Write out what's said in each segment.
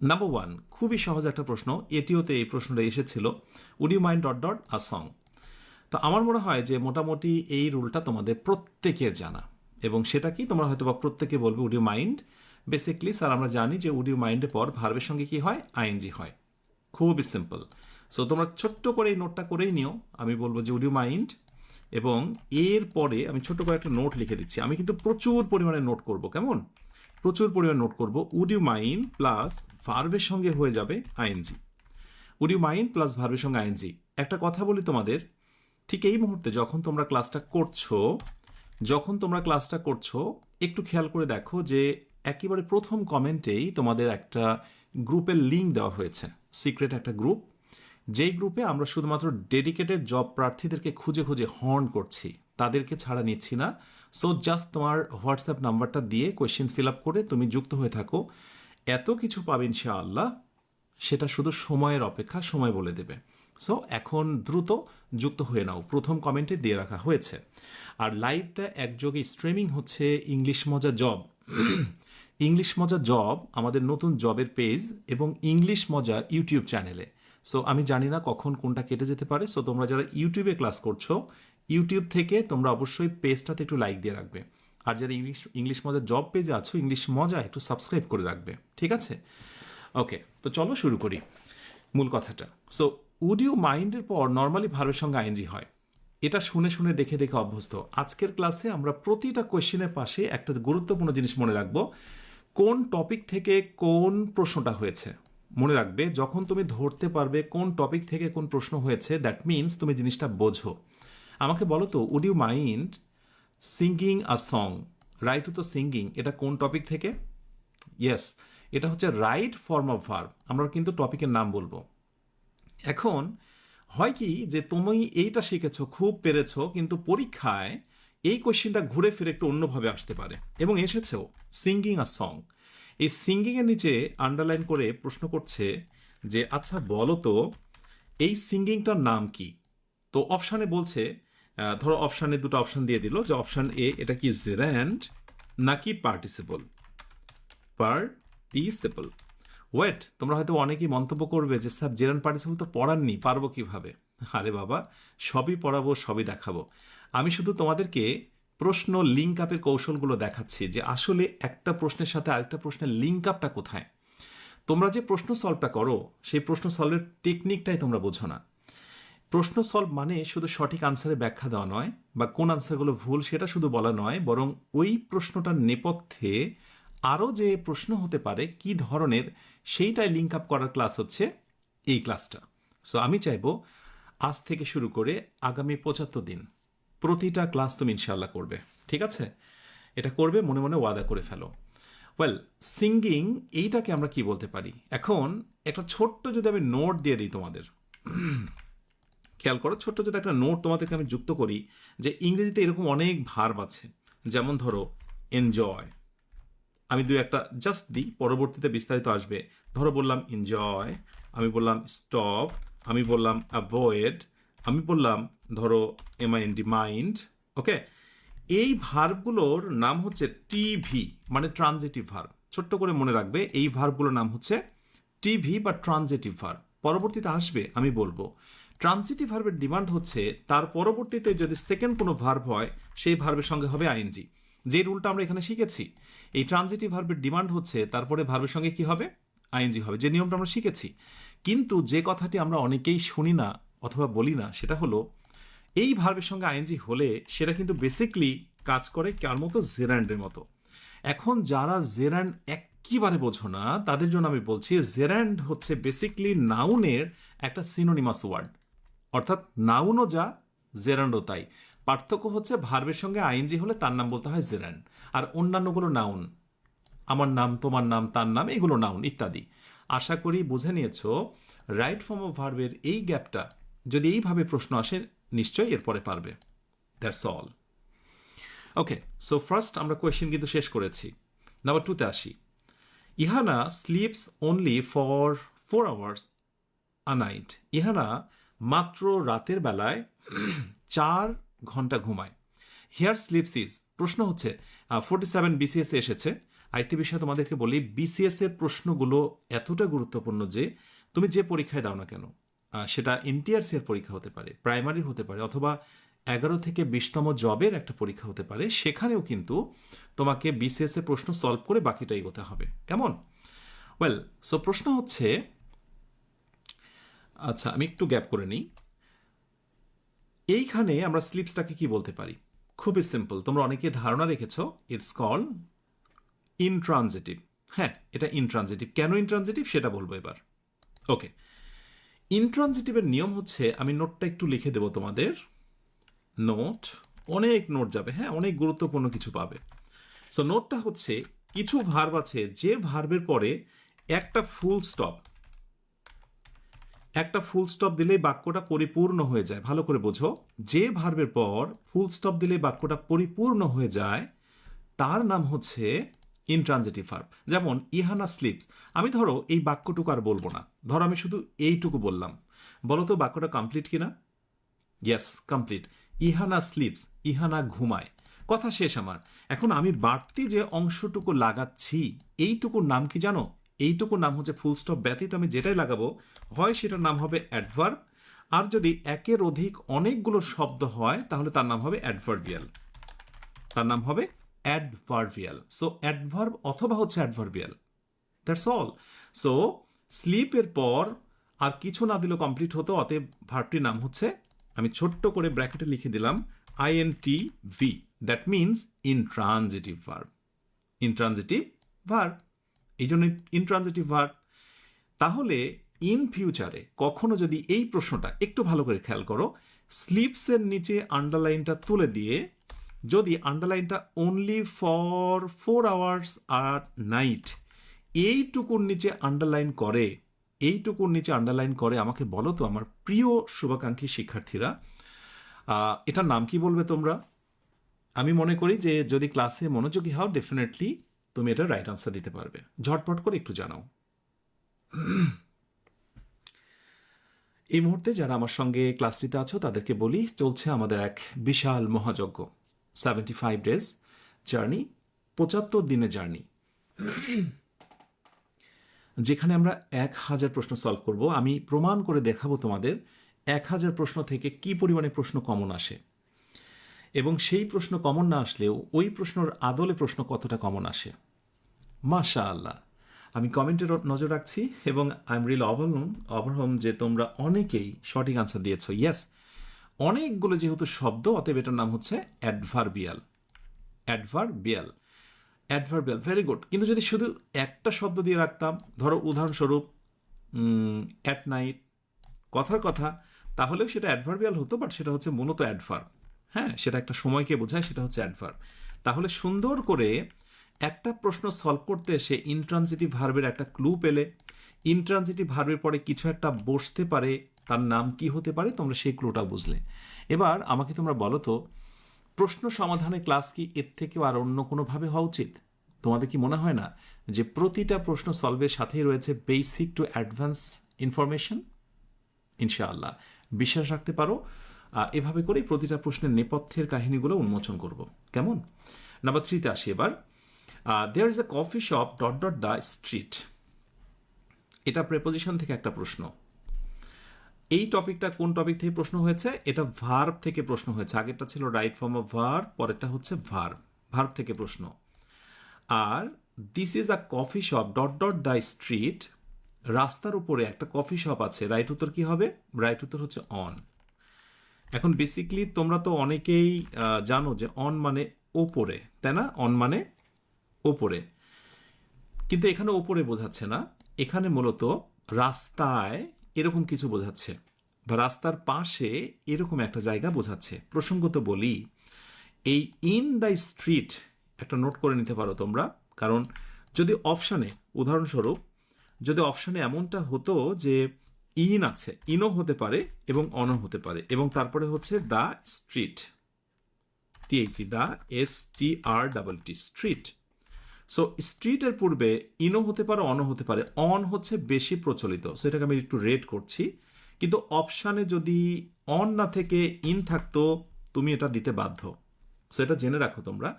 Number one, খুবই সহজ একটা প্রশ্ন, এটিওতে এই প্রশ্নটা এসেছিল, would you mind dot dot a song. তো আমার মনে হয় যে মোটামুটি এই রুলটা তোমাদের প্রত্যেকের জানা, এবং সেটা কি তোমরা হয়তো বা প্রত্যেকে বলবে would you mind. Basically sir আমরা জানি যে উড ইউ মাইন্ডের পর ভার্বের সঙ্গে কি হয়, আইএনজি হয়। খুবই সিম্পল। সো তোমরা ছোট্ট করে এই নোটটা করেই নিও। আমি বলবো যে উড ইউ মাইন্ড, এবং এর পরে আমি ছোট্ট করে একটা নোট লিখে দিচ্ছি। আমি কিন্তু প্রচুর পরিমাণে নোট করব, কেমন, প্রচুর পরিমাণে নোট করব। উড ইউ মাইন্ড প্লাস ভার্বের সঙ্গে হয়ে যাবে ING. Would you mind plus ভার্বের সঙ্গে আইএনজি। একটা কথা বলি তোমাদের, ঠিক এই মুহূর্তে যখন তোমরা ক্লাসটা করছো একটু খেয়াল করে দেখো যে একেবারে প্রথম কমেন্টেই তোমাদের একটা গ্রুপের লিঙ্ক দেওয়া হয়েছে, সিক্রেট একটা গ্রুপ, যেই গ্রুপে আমরা শুধুমাত্র ডেডিকেটেড জব প্রার্থীদেরকে খুঁজে খুঁজে হর্ন করছি, তাদেরকে ছাড়া নিচ্ছি না। সো জাস্ট তোমার হোয়াটসঅ্যাপ নাম্বারটা দিয়ে কোয়েশ্চেন ফিল আপ করে তুমি যুক্ত হয়ে থাকো। এত কিছু পাবে ইনশাআল্লাহ, সেটা শুধু সময়ের অপেক্ষা, সময় বলে দেবে। সো এখন দ্রুত যুক্ত হয়ে নাও, প্রথম কমেন্টে দিয়ে রাখা হয়েছে। আর লাইভটা একযোগে স্ট্রিমিং হচ্ছে ইংলিশ মজা জব। ইংলিশ মজা জব আমাদের নতুন জবের পেজ এবং ইংলিশ মজা ইউটিউব চ্যানেলে। সো আমি জানি না কখন কোনটা কেটে যেতে পারে। সো তোমরা যারা ইউটিউবে ক্লাস করছো, ইউটিউব থেকে তোমরা অবশ্যই পেজটাতে একটু লাইক দিয়ে রাখবে। আর যারা ইংলিশ মজা জব পেজে আছো, ইংলিশ মজা একটু সাবস্ক্রাইব করে রাখবে, ঠিক আছে? ওকে, তো চলো শুরু করি মূল কথাটা। সো উড ইউ মাইন্ডের পর নর্মালি ভার্বের সঙ্গে আইএনজি হয়। এটা শুনে শুনে দেখে দেখে অভ্যস্ত। আজকের ক্লাসে আমরা প্রতিটা কোয়েশ্চেনের পাশে একটা গুরুত্বপূর্ণ জিনিস মনে রাখবো, কোন টপিক থেকে কোন প্রশ্নটা হয়েছে। মনে রাখবে, যখন তুমি ধরতে পারবে কোন টপিক থেকে কোন প্রশ্ন হয়েছে, দ্যাট মিনস তুমি জিনিসটা বোঝো। আমাকে বলো তো, would you mind singing a song, right to তো সিঙ্গিং, এটা কোন টপিক থেকে? ইয়েস, এটা হচ্ছে রাইট ফর্ম অফ ভার্ব। আমরা কিন্তু টপিকের নাম বলবো। এখন হয় কি যে তুমি এইটা শিখেছো, খুব পেরেছো, কিন্তু পরীক্ষায় এই কোয়েশ্চেনটা ঘুরে ফিরে একটু অন্যভাবে আসতে পারে, এবং এসেছেও। সিঙ্গিং আ সং, এই সিঙ্গিং এর নিচে আন্ডারলাইন করে প্রশ্ন করছে যে আচ্ছা বলো তো এই সিঙ্গিংটার নাম কি। তো অপশানে বলছে, ধরো অপশানে দুটো অপশান দিয়ে দিল, যে অপশান এ এটা কি জেরান্ড নাকি পার্টিসিপল। পার্টিসিপল। ওয়েট, তোমরা হয়তো অনেকেই মন্তব্য করবে যে স্যার জেরান্ড পার্টিসিপল তো পড়াননি, পারবো কিভাবে? আরে বাবা, সবই পড়াবো, সবই দেখাবো। আমি শুধু তোমাদেরকে প্রশ্ন লিঙ্ক আপের কৌশলগুলো দেখাচ্ছি, যে আসলে একটা প্রশ্নের সাথে আরেকটা প্রশ্নের লিঙ্ক আপটা কোথায়। তোমরা যে প্রশ্ন সলভটা করো, সেই প্রশ্ন সলভের টেকনিকটাই তোমরা বোঝো না। প্রশ্ন সলভ মানে শুধু সঠিক আনসারের ব্যাখ্যা দেওয়া নয়, বা কোন আনসারগুলো ভুল সেটা শুধু বলা নয়, বরং ওই প্রশ্নটার নেপথ্যে আরও যে প্রশ্ন হতে পারে কি ধরনের, সেইটাই লিঙ্ক আপ করার ক্লাস হচ্ছে এই ক্লাসটা। সো আমি চাইবো আজ থেকে শুরু করে আগামী 75 দিন প্রতিটা ক্লাস তুমি ইনশাল্লাহ করবে, ঠিক আছে? এটা করবে, মনে মনে ওয়াদা করে ফেলো। ওয়েল, সিঙ্গিং এইটাকে আমরা কি বলতে পারি? এখন একটা ছোট্ট যদি আমি নোট দিয়ে দিই তোমাদের, খেয়াল করো, ছোট্ট যদি একটা নোট তোমাদেরকে আমি যুক্ত করি, যে ইংরেজিতে এরকম অনেক ভার্ব আছে। যেমন ধরো এনজয়, আমি দুই একটা জাস্ট দিই, পরবর্তীতে বিস্তারিত আসবে। ধরো বললাম এনজয়, আমি বললাম স্টপ, আমি বললাম অ্যাভয়েড, আমি বললাম ধরো এমআইএনডি মাইন্ড। ওকে, এই ভার্বগুলোর নাম হচ্ছে টিভি, মানে ট্রানজিটিভ ভার্ব। ছোট্ট করে মনে রাখবে, এই ভার্বগুলোর নাম হচ্ছে টিভি বা ট্রানজিটিভ ভার্ব। পরবর্তীতে আসবে, আমি বলবো ট্রানজিটিভ ভার্বের ডিমান্ড হচ্ছে তার পরবর্তীতে যদি সেকেন্ড কোনো ভার্ব হয়, সেই ভার্বের সঙ্গে হবে আইএনজি। যে রুলটা আমরা এখানে শিখেছি, এই ট্রানজিটিভ ভার্বের ডিমান্ড হচ্ছে তারপরে ভার্বের সঙ্গে কি হবে, আইএনজি হবে, যে নিয়মটা আমরা শিখেছি। কিন্তু যে কথাটি আমরা অনেকেই শুনি না অথবা বলি না, সেটা হলো এই ভার্বের সঙ্গে আইএনজি হলে সেটা কিন্তু বেসিকলি কাজ করে কার মতো, জেরান্ডের মতো। এখন যারা জেরান্ড একেবারে বোঝো না, তাদের জন্য আমি বলছি জেরান্ড হচ্ছে বেসিকলি নাউনের একটা সিনোনিমাস ওয়ার্ড, অর্থাৎ নাউনও যা, জেরান্ডও তাই। পার্থক্য হচ্ছে ভার্বের সঙ্গে আইএনজি হলে তার নাম বলতে হয় জেরান্ড, আর অন্যান্যগুলো নাউন, আমার নাম, তোমার নাম, তার নাম, এগুলো নাউন ইত্যাদি। আশা করি বুঝে নিয়েছো রাইট ফর্ম অফ ভার্বের এই গ্যাপটা। যদি এইভাবে প্রশ্ন আসে, নিশ্চয়ই এরপরে পারবে। That's all. Okay, so first আমরা কোয়েশ্চেন কিন্তু শেষ করেছি। নাম্বার 2-তে আসি। Ihana sleeps only for 4 hours a night. Ihana মাত্র রাতের বেলায় 4 ঘন্টা ঘুমায়। হিয়ার স্লিপস ইজ, প্রশ্ন হচ্ছে 47 বিসিএস এসেছে, আরেকটি বিষয় তোমাদেরকে বলি, বিসিএস এর প্রশ্নগুলো এতটা গুরুত্বপূর্ণ যে তুমি যে পরীক্ষায় দাও না কেন, সেটা এনটিআরসি এর পরীক্ষা হতে পারে, প্রাইমারি হতে পারে, অথবা 11 থেকে 20তম জবের একটা পরীক্ষা হতে পারে, সেখানেও কিন্তু তোমাকে বিসিএস এর প্রশ্ন সলভ করে বাকিটা এগোতে হবে। কেমন? ওয়েল, সো প্রশ্ন হচ্ছে, আচ্ছা আমি একটু গ্যাপ করে নিই। এইখানে আমরা স্লিপসটাকে কি বলতে পারি? খুবই সিম্পল, তোমরা অনেকে ধারণা রেখেছো, ইটস কল ইনট্রানজিটিভ। হ্যাঁ, এটা ইনট্রানজিটিভ। কেন ইনট্রানজিটিভ সেটা বলবো এবার। ওকে, ইনট্রানজিটিভের নিয়ম হচ্ছে, আমি নোটটা একটু লিখে দেবো তোমাদের। নোট, অনেক নোট যাবে, হ্যাঁ, অনেক গুরুত্বপূর্ণ কিছু পাবে। সো নোটটা হচ্ছে, কিছু ভার্ব আছে যে ভার্বের পরে একটা ফুল স্টপ, দিলেই বাক্যটা পরিপূর্ণ হয়ে যায়। ভালো করে বোঝো, যে ভার্বের পর ফুল স্টপ দিলে বাক্যটা পরিপূর্ণ হয়ে যায় তার নাম হচ্ছে ইনট্রানজিটিভ ভার্ব। যেমন ইহানা স্লিপস, আমি ধরো এই বাক্যটুকু আর বলবো না, ধরো আমি শুধু এইটুকু বললাম, বলো তো বাক্যটা কমপ্লিট কিনা? Yes, complete. Ihana sleeps, Ihana ঘুমায়, কথা শেষ আমার। এখন আমি বাড়তি যে অংশটুকু লাগাচ্ছি, এইটুকুর নাম কি জানো? এইটুকুর নাম হচ্ছে ফুল স্টপ ব্যতীত আমি যেটাই লাগাবো, হয় সেটার নাম হবে অ্যাডভার্ব, আর যদি একের অধিক অনেকগুলো শব্দ হয় তাহলে তার নাম হবে অ্যাডভার্বিয়াল। তার নাম হবে অ্যাডভার্বিয়াল। সো অ্যাডভার্ব অথবা হচ্ছে অ্যাডভার্বিয়াল, দ্যাটস অল। সো স্লিপের পর আর কিছু না দিলেও কমপ্লিট হতো, অতএব ভার্বটির নাম হচ্ছে, আমি ছোট্ট করে ব্র্যাকেটে লিখে দিলাম INTV, that means intransitive verb. Intransitive verb, এই জন্য ইনট্রানজিটিভ ভার্ব। তাহলে ইন ফিউচারে কখনো যদি এই প্রশ্নটা একটু ভালো করে খেয়াল করো, স্লিপসের নিচে আন্ডারলাইনটা তুলে দিয়ে যদি আন্ডারলাইনটা only for 4 hours a night, এইটুকুর নিচে আন্ডারলাইন করে, আমাকে বলো তো আমার প্রিয় শুভাকাঙ্ক্ষী শিক্ষার্থীরা, এটার নাম কি বলবে তোমরা? আমি মনে করি যে যদি ক্লাসে মনোযোগী হও, ডেফিনেটলি তুমি এটা রাইট আনসার দিতে পারবে। ঝটপট করে একটু জানাও। এই মুহূর্তে যারা আমার সঙ্গে ক্লাসটিতে আছো তাদেরকে বলি, চলছে আমাদের এক বিশাল মহাযজ্ঞ, 75 ডেজ জার্নি, 75 দিনের জার্নি, যেখানে আমরা 1000 প্রশ্ন সলভ করব। আমি প্রমাণ করে দেখাবো তোমাদের 1000 প্রশ্ন থেকে কি পরিমাণে প্রশ্ন কমন আসে, এবং সেই প্রশ্ন কমন না আসলেও ওই প্রশ্নের আদলে প্রশ্ন কতটা কমন আসে। মাশাআল্লাহ, আমি কমেন্টের নজর রাখছি এবং আই এম রিয়েলি ওভারহোম যে তোমরা অনেকেই সঠিক আনসার দিয়েছো। ইয়েস, অনেকগুলো যেহেতু শব্দ, অতএব এটার নাম হচ্ছে অ্যাডভার্বিয়াল। Very good. কিন্তু যদি শুধু একটা শব্দ দিয়ে রাখতাম, ধরো উদাহরণস্বরূপ অ্যাট নাইট, কথার কথা, তাহলেও সেটা অ্যাডভার্বিয়াল হতো, বাট সেটা হচ্ছে মূলত অ্যাডভার্ব। হ্যাঁ, সেটা একটা সময়কে বোঝায়, সেটা হচ্ছে অ্যাডভার্ব। তাহলে সুন্দর করে একটা প্রশ্ন সলভ করতে এসে ইনট্রানজিটিভ ভার্বের একটা ক্লু পেলে, ইনট্রানজিটিভ ভার্বের পরে কিছু একটা বসতে পারে, তার নাম কি হতে পারে, তোমরা সেই ক্লুটা বুঝলে। এবার আমাকে তোমরা বলো তো, প্রশ্ন সমাধানের ক্লাস কি এর থেকেও আর অন্য কোনোভাবে হওয়া উচিত? তোমাদের কি মনে হয় না যে প্রতিটা প্রশ্ন সলভের সাথেই রয়েছে বেসিক টু অ্যাডভান্স ইনফরমেশন? ইনশাআল্লাহ বিশ্বাস রাখতে পারো। এভাবে করেই প্রতিটা প্রশ্নের নেপথ্যের কাহিনীগুলো উন্মোচন করব। কেমন? নাম্বার 3-তে আসি এবার। There is a coffee shop dot dot the street, এটা প্রেপোজিশন থেকে একটা প্রশ্ন। এই টপিকটা কোন টপিক থেকে প্রশ্ন হয়েছে? এটা ভার্ব থেকে প্রশ্ন হয়েছে। আগেরটা ছিল রাইট ফর্ম অফ ভার্ব, পরেরটা হচ্ছে ভার্ব থেকে প্রশ্ন। আর this is a coffee shop dot dot the street, রাস্তার উপরে একটা কফি শপ আছে, রাইট উত্তর কি হবে? রাইট উত্তর হচ্ছে অন। এখন বেসিকলি তোমরা তো অনেকেই জানো যে অন মানে ওপরে, তাই না? অন মানে ওপরে, কিন্তু এখানে ওপরে বোঝাচ্ছে না, এখানে মূলত রাস্তায় এরকম কিছু বোঝাচ্ছে, বা রাস্তার পাশে এরকম একটা জায়গা বোঝাচ্ছে। প্রসঙ্গত বলি, এই ইন দ্য স্ট্রিট একটা নোট করে নিতে পারো তোমরা, কারণ যদি অপশানে, উদাহরণস্বরূপ যদি অপশানে এমনটা হতো যে ইন আছে, ইনও হতে পারে এবং অনও হতে পারে, এবং তারপরে হচ্ছে the street, THE, the STREET, street. So স্ট্রিটের পূর্বে ইনও হতে পারে, অনও হতে পারে, অন হচ্ছে বেশি প্রচলিত, সো এটাকে আমি একটু রেট করছি। কিন্তু অপশানে যদি অন না থেকে ইন থাকতো, তুমি এটা দিতে বাধ্য। সো এটা জেনে রাখো তোমরা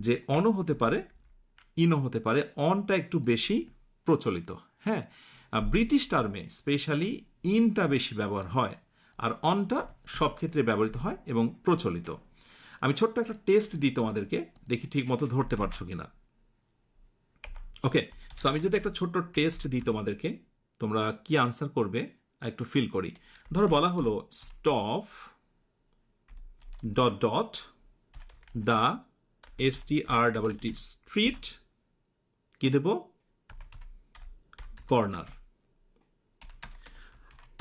যে অনও হতে পারে, ইনো হতে পারে, অনটা একটু বেশি প্রচলিত। হ্যাঁ, ব্রিটিশ টার্মে স্পেশালি ইনটা বেশি ব্যবহার হয়, আর অনটা সব ক্ষেত্রে ব্যবহৃত হয় এবং প্রচলিত। আমি ছোট্ট একটা টেস্ট দিই তোমাদেরকে, দেখি ঠিক মতো ধরতে পারছো কিনা। ওকে, সো আমি যদি একটা ছোট্ট টেস্ট দিই তোমাদেরকে, তোমরা কি আনসার করবে একটু ফিল করি। ধরো বলা হলো stop dot dot the STREET street, কি দেব, কর্নার।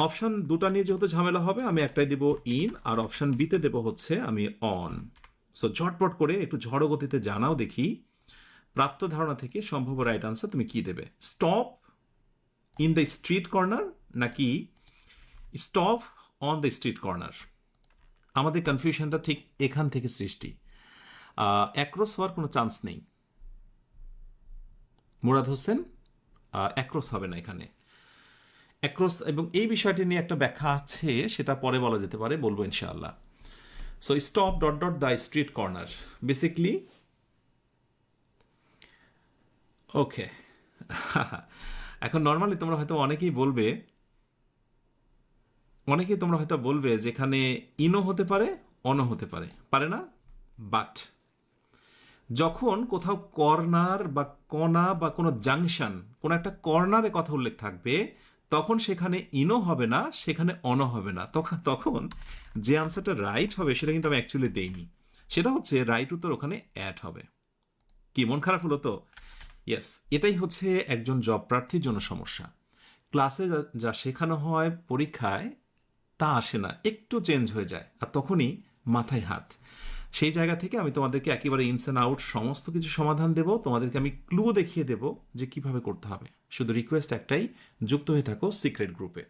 অপশান দুটা নিয়ে যেহেতু ঝামেলা হবে, আমি একটাই দেব ইন, আর অপশান বিতে দেব হচ্ছে আমি অন। সো ঝটপট করে একটু ঝড় গতিতে জানাও দেখি প্রাপ্ত ধারণা থেকে সম্ভব রাইট আনসার তুমি কি দেবে। Stop in the street corner নাকি stop on the street corner? আমাদের কনফিউশনটা ঠিক এখান থেকে সৃষ্টি। অ্যাক্রস হওয়ার কোনো চান্স নেই। মুরাদ হোসেন, অ্যাক্রস হবে না এখানে। অ্যাক্রস এবং এই বিষয়টি নিয়ে একটা ব্যাখ্যা আছে, সেটা পরে বলা যেতে পারে, বলবো ইনশাআল্লাহ। So stop dot dot the street corner basically. Okay, এখন নর্মালি তোমরা হয়তো অনেকেই তোমরা হয়তো বলবে যেখানে ইনো হতে পারে, অনো হতে পারে, পারে না? বাট যখন কোথাও কর্নার বা কণা বা কোনো জাংশন, কোনো একটা কর্নারে কথা উল্লেখ থাকবে, তখন সেখানে ইনো হবে না, সেখানে অনো হবে না। তখন যে আনসারটা রাইট হবে সেটা কিন্তু আমি অ্যাকচুয়ালি দেইনি। সেটা হচ্ছে রাইট উত্তর ওখানে অ্যাড হবে। কি মন খারাপ হলো তো? ইয়েস, এটাই হচ্ছে একজন জব প্রার্থীর জন্য সমস্যা। ক্লাসে যা শেখানো হয় পরীক্ষায় তা আসে না, একটু চেঞ্জ হয়ে যায়, আর তখনই মাথায় হাত। সেই জায়গা থেকে আমি তোমাদেরকে একেবারে ইনস অ্যান্ড আউট সমস্ত কিছু সমাধান দেব, তোমাদেরকে আমি ক্লু দেখিয়ে দেব যে কিভাবে করতে হবে। শুধু রিকোয়েস্ট একটাই, যুক্ত হয়ে থাকো সিক্রেট গ্রুপে।